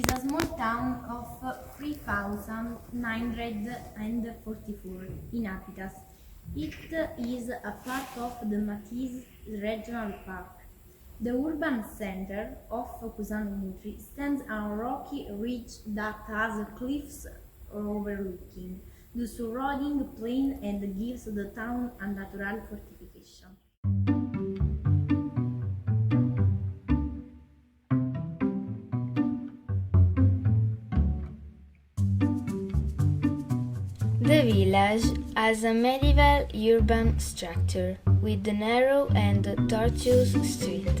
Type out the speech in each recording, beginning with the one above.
is a small town of 3,944 inhabitants. It is a part of the Matisse Regional Park. The urban center of Cusano Mutri stands on a rocky ridge that has cliffs overlooking the surrounding plain and gives the town a natural fortification. The village has a medieval urban structure with a narrow and tortuous street.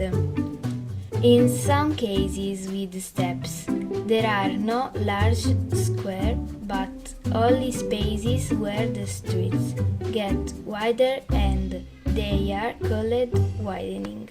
In some cases with steps. There are no large squares but only spaces where the streets get wider and they are called widening.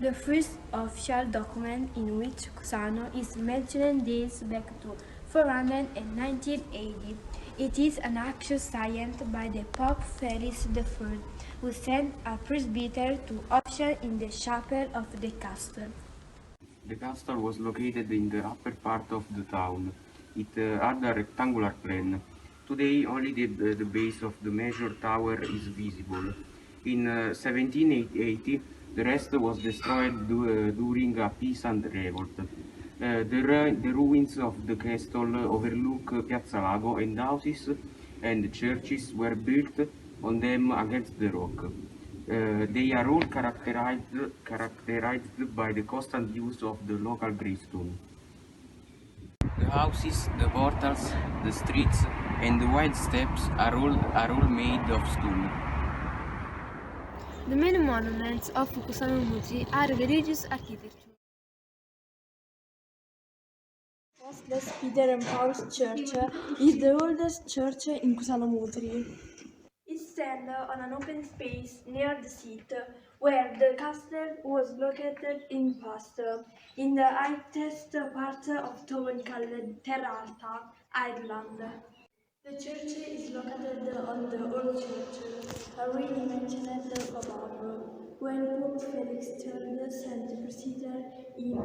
The first official document in which Cusano is mentioned dates back to 419 AD. It is an act signed by the Pope Felix III, who sent a presbyter to officiate in the chapel of the castle. The castle was located in the upper part of the town. It had a rectangular plan. Today only the base of the major tower is visible. In 1780, the rest was destroyed during a peasant revolt. The ruins of the castle overlook Piazza Lago, and houses and churches were built on them against the rock. They are all characterized by the constant use of the local gravestone. The houses, the portals, the streets, and the wide steps are all made of stone. The main monuments of Cusano Mutri are religious architecture. The Peter and Paul's Church is the oldest church in Cusano Mutri. It stands on an open space near the seat where the castle was located in past, in the highest part of town called Terra Alta, Ireland. The church is located on the old church, already mentioned above, when Pope Felix III sent the presbyter in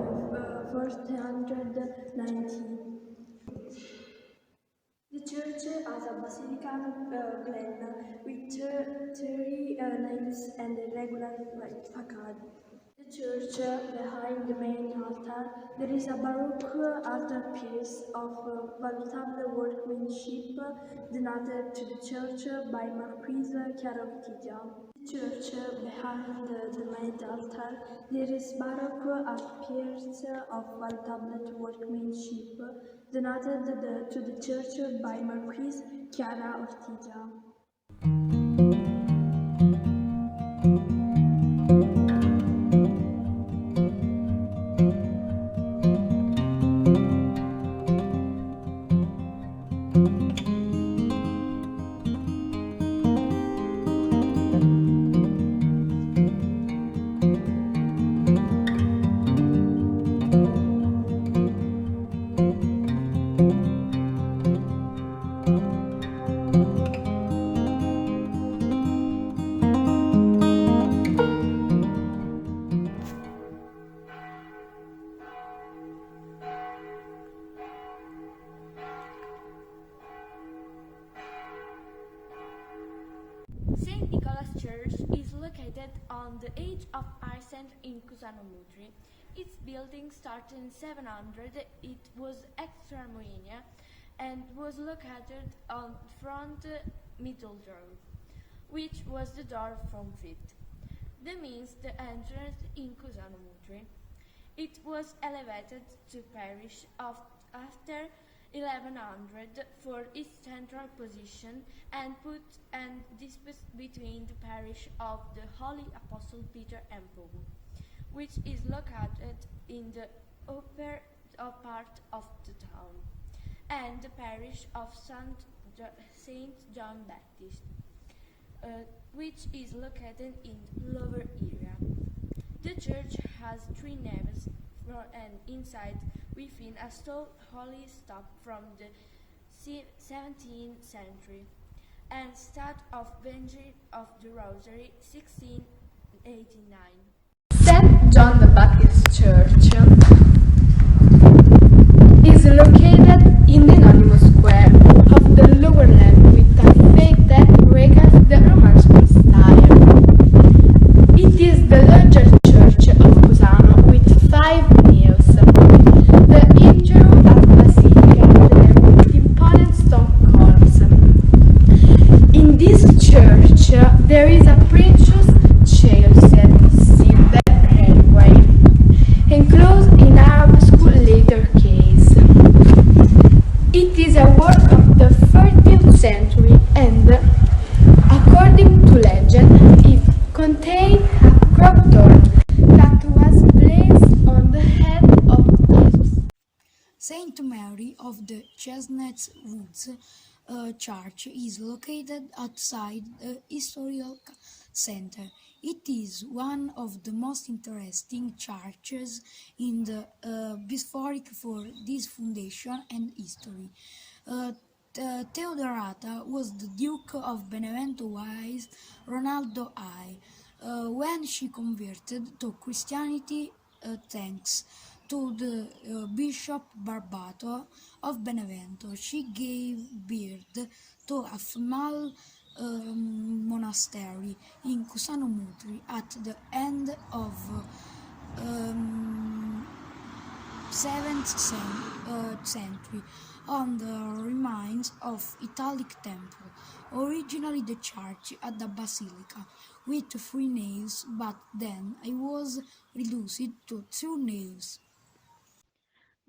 490. The church has a basilical plan with 30 naves and a regular facade. The church, behind the main altar, there is a Baroque altarpiece of valuable workmanship donated to the church by Marquise Chiron. The church, behind the main altar, there is Baroque altarpiece of valuable workmanship donated to the church by Marquise Chiara Ortigia. St. Nicholas Church is located on the edge of Iceland in Cusano Mutri. Its building started in 700. It was extra-Moenia and was located on front middle door, which was the door from it. That means the entrance in Cusano Mutri. It was elevated to parish after 1100 for its central position and put and disposed between the parish of the Holy Apostle Peter and Paul, which is located in the upper part of the town, and the parish of St. Saint John Baptist, which is located in the lower area. The church has three naves and inside within a tall holy stop from the 17th century and start of Virgin of the Rosary 1689. St. John the Baptist Church is located in the anonymous square of the lower land with a faith that recalls the Roman style. It is the largest church of Cusano with 5 naves. The interior of basilica with imponent stone columns. In this church there is a precious chalice silver reliquary, enclosed in arabesque leather case. It is a work of the 13th century and, according to legend, it contained a crop thorn that was placed on the head of Jesus. Saint Mary of the Chestnut Woods Church is located outside the historical center. It is one of the most interesting churches in the bishopric for this foundation and history. Theodorata was the Duke of Benevento while Ronaldo I, when she converted to Christianity thanks to the Bishop Barbato of Benevento. She gave birth to a female monastery in Cusano Mutri at the end of um, 7th century on the remains of Italic temple. Originally the church had a basilica with 3 naves, but then it was reduced to 2 naves.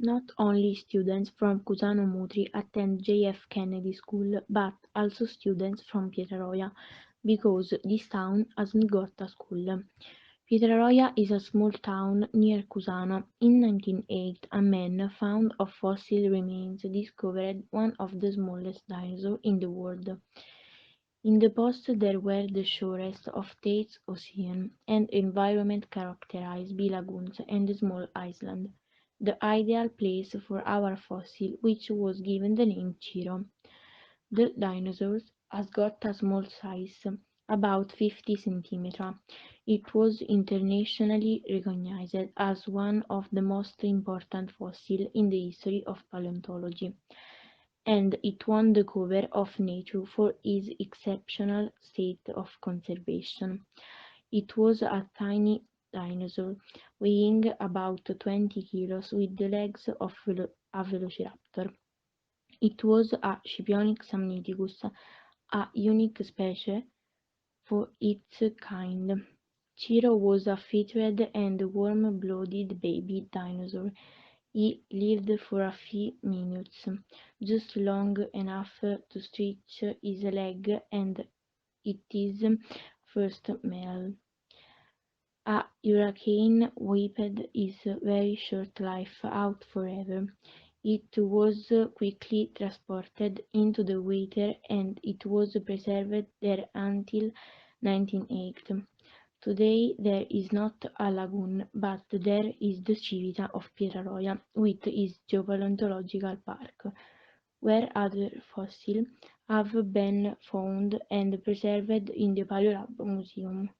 Not only students from Cusano Mutri attend J.F. Kennedy School, but also students from Pietraroia, because this town hasn't got a school. Pietraroia is a small town near Cusano. In 1908, a man found of fossil remains discovered one of the smallest dinosaurs in the world. In the post there were the shores of Tate's Ocean, and environment characterized by lagoons and small islands, the ideal place for our fossil, which was given the name Chiron. The dinosaur has got a small size, about 50 centimeters. It was internationally recognized as one of the most important fossils in the history of paleontology, and it won the cover of Nature for its exceptional state of conservation. It was a tiny dinosaur, weighing about 20 kilos with the legs of a velociraptor. It was a Scipionic samniticus, a unique species for its kind. Chiro was a feathered and warm-blooded baby dinosaur. He lived for a few minutes, just long enough to stretch his leg and eat his first meal. A hurricane wiped his very short life out forever. It was quickly transported into the water and it was preserved there until 1980. Today there is not a lagoon, but there is the Civita of Pietraroia with its geopaleontological park, where other fossils have been found and preserved in the Paleolab Museum.